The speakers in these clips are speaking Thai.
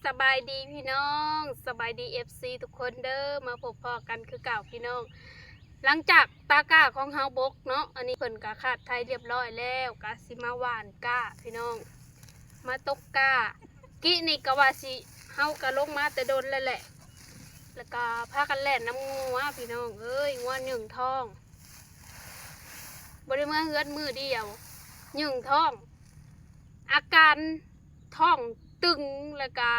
สบายดีพี่น้องสบายดีFC ทุกคนเด้อมาพบพอกันคือเก่าพี่น้องหลังจากตาก้าของเฮาบกเนาะอันนี้เพิ่นกะขาดไทยเรียบร้อยแล้วกะสิมาหวานก้าพี่น้องมาตกก้ากินี่กะว่าสิเฮากะลงมาแต่โดนแล้วแหละแล้วก็พากันแล่นน้ำงัวพี่น้องเอ้ยงัวหนึ่งท้องบ่ได้มาเฮือนมือเดียวหนึ่งท้องอาการท้องตึงแล้วก็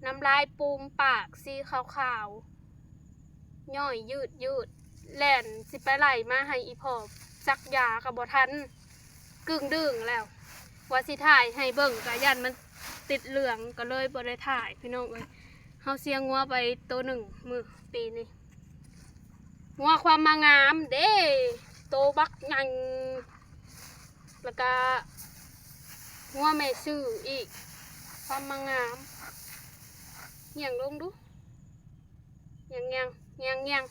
น้ำลายปูมปากสีขาวๆย่อยยืดแล่นสิไปไหลมาให้อีพอซักยากับบ่ทันกึ่งดึงแล้วว่าสิถ่ายให้เบิ่งกะยันมันติดเหลืองก็เลยบ่ได้ถ่ายพี่น้องเอ้ยเฮาเสียงัวไปตัวหนึ่งมือปีนี้งัวความมางามเด้โตบักงังแล้วก็งัวแม่ซื้ออีกความมางามเงี่ยงลงดูเงียง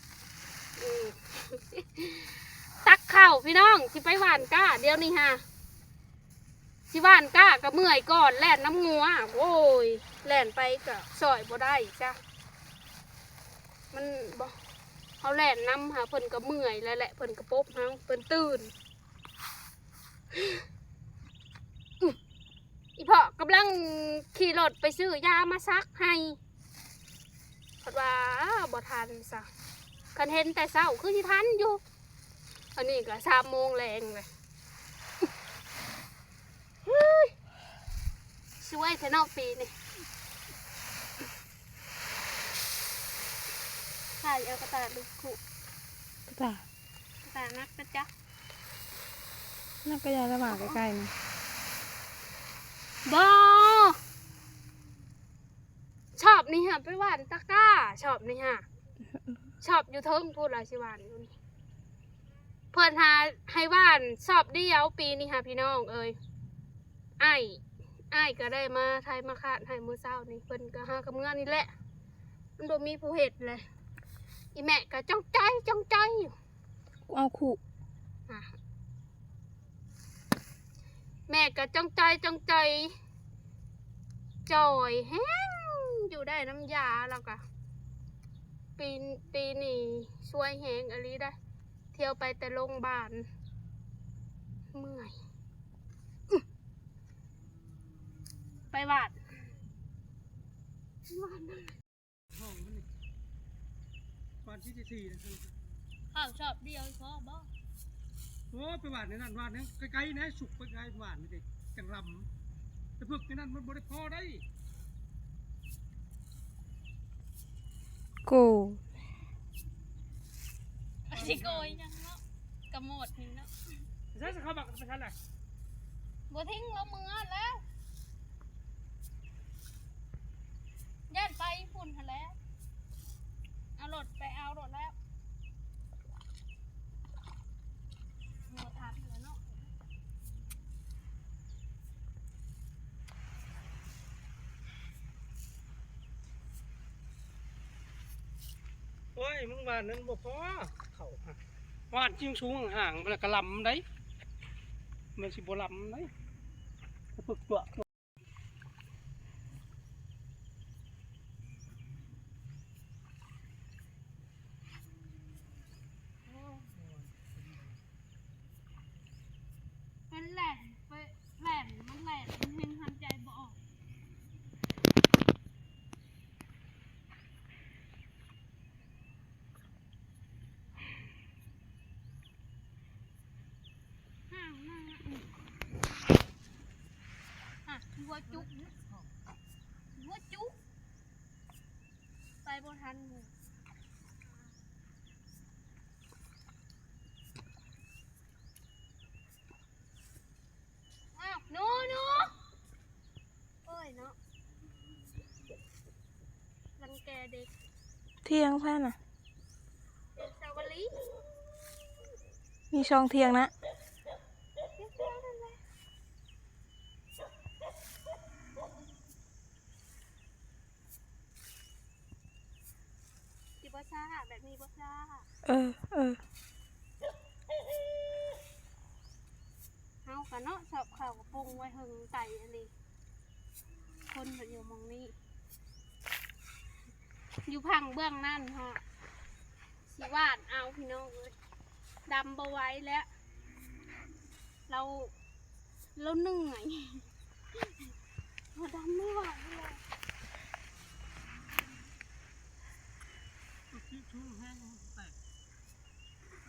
ตักข้าวพี่น้องสิไปหวานก้าเดี๋ยวนี้ฮะสิหวานก้าก็เมื่อยก่อนแล่นน้ำงัวโอ้ยแล่นไปก็ซอยบ่ได้จ้ะมันบ่เขาแล่นน้ำหาเพิ่นก็เมื่อยแล้วแหละเพิ่นก็ปบเฮาเพิ่นตื่นอีพ่อกำลังขี่รถไปซื้อยามาซักให้เพราะว่าบ่ทันซะคันเห็นแต่เช้าคือที่ทันอยู่อันนี้ก็3 โมงแรงเลยช่วยแค่นอกปีนี่ใช่เอากระต่ายลูกขู่กระต่ายนักนะจ๊ะนักกระยาระหว่างใกล้ๆนี่บอชอบนี่ฮะไปหวานตะก้าชอบนี่ฮะชอบอยู่เทิงพูดอะไรสิหวานอยู่นี่เพื่อนหาให้หวานชอบเดียวปีนี่ฮะพี่น้องเอ้ยไอ้ก็ได้มาไทยมาขาดให้มือเศร้านี่เพิ่นก็หากับเงื่อนนี่แหละมันบ่มีผู้เห็ดเลยอีแม่ก็จ้องใจอยู่เอาขู่แม่ก็จ้องใจจอยแห้งอยู่ได้น้ำยาแล้วก็ปีนี้ช่วยแห้งอะไรได้เที่ยวไปแต่โรงพยาบาลเมื่อยไปหวาดวันที่สี่นะครับข้าวชอบเดียวชอบบ่โอ้ไปหวานในนั้นหวานเนี่ยไกลๆนะสุกไปไกลหวานนี่ดิจังรำแต่พึกในนั้นมันบริพอได้กูสิโกยยังเนาะกระโมดนี่เนาะใช่สิเขาบักไปทันแหละบ่ทิ้งเรามือแล้วย่านไปฝุ่นแล้วเอารถไปเอารถแล้วหัวทับแล้วเนาะโอ้ยมึงหวานนั้นบ่พอเขาหวานจิ้งสูงห่างมันกระลำได้มันสิบ่ลำได้พึกตัวเป็นแหล่นไปแหล่นมันแหล่นมันเห็นหันใจบ่ออกห่างมากหัวจุกไปบ่ทันหมู่หนูโอ้ยเนาะรังแกเด็กเที่ยงแค่น่ะเด็กสาวลีมีช่องเที่ยงนะจิบซ่าแบบนี้บซ่าเออเฮากันเนาะชอบข้าวกับปรุงไว้หึงไก่อันนี้คนแบบอยู่มองนี้ อยู่พังเบื้องนั่นฮะสิวาดเอาพี่น้องเลยดำบไว้แล้วเราเหนื่อยเราดำไม่ไหวเลย ชุ่มแห้งแตก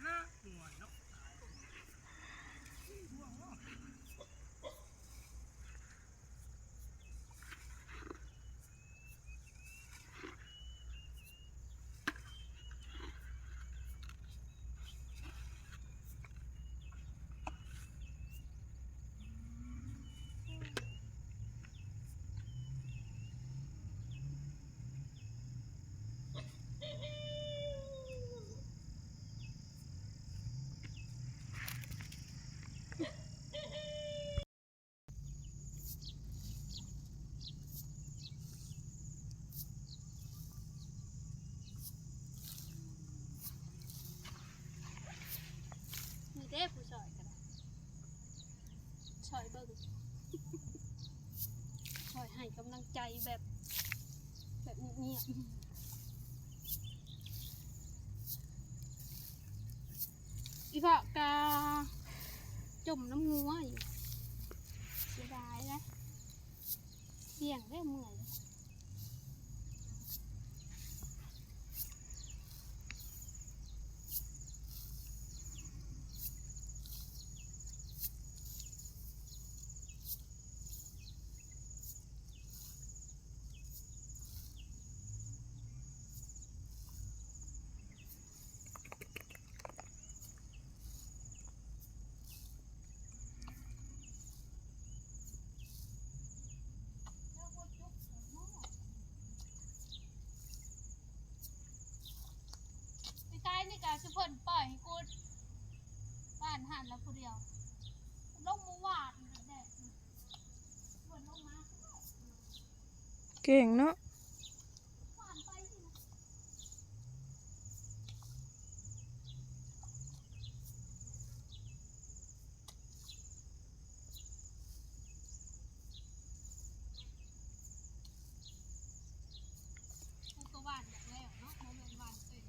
หน้าหัวเนาะ มีเด้ผู้ชอยกันชอยเบิ่งชอยให้กำลังใจแบบเงียบๆอีกกาจมน้ำงัวอยู่เสียดายนะเสี่ยงได้เมื่อยใกล้ๆนี่กาสุพลปล่อยให้กูบ้านหันแล้วผู้เดียวลงมือวาดแดดฝนลงมา เก่งเนาะ วาดไปสินะกูก็วาดแบบแล้วเนาะโมเมนต์วาดเป็น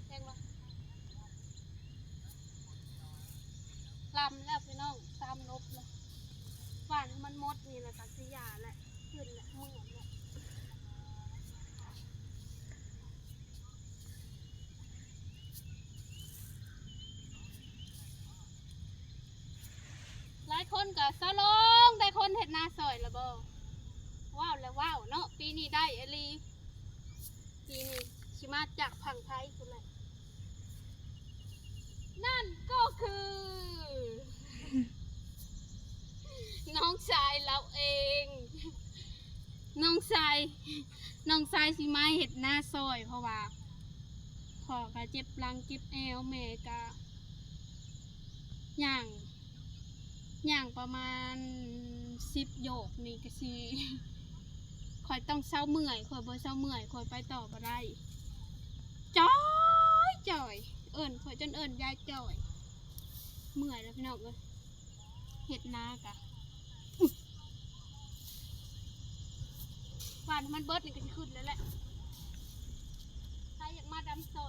แจ้งว่าลำแล้วพี่น้องตามนบเลยหวานมันมดนี่แหละกัสยาแหละขึ้นแหละเหมือนแหละหลายคนกับสลองได้คนเห็ดนาซอยละบ่ว้าวแล้วว้าวเนาะปีนี้ได้เอลีปีนี้ชิมาจากพังไทยคุณแหละนั่นก็คือ น้องชายเราเอง น้องชายสิมาเห็ดหน้าซอยเพราะว่าพ่อกะเจ็บหลังเจ็บแอวแม่กะย่างประมาณ10 โยกนี่ก็สิคอยต้องเศร้าเมื่อยคอยบ่เศร้าเมื่อยคอยไปต่อบ่ได้จ้อยเอิ้นคอยจนเอิ้นยายจ้อยเมื่อยแล้วพี่น้องเอ้ยเห็ดนากะหวานมันเบิดนี่ก็จะขึ้นแล้วแหละใครอยากมาดำซอย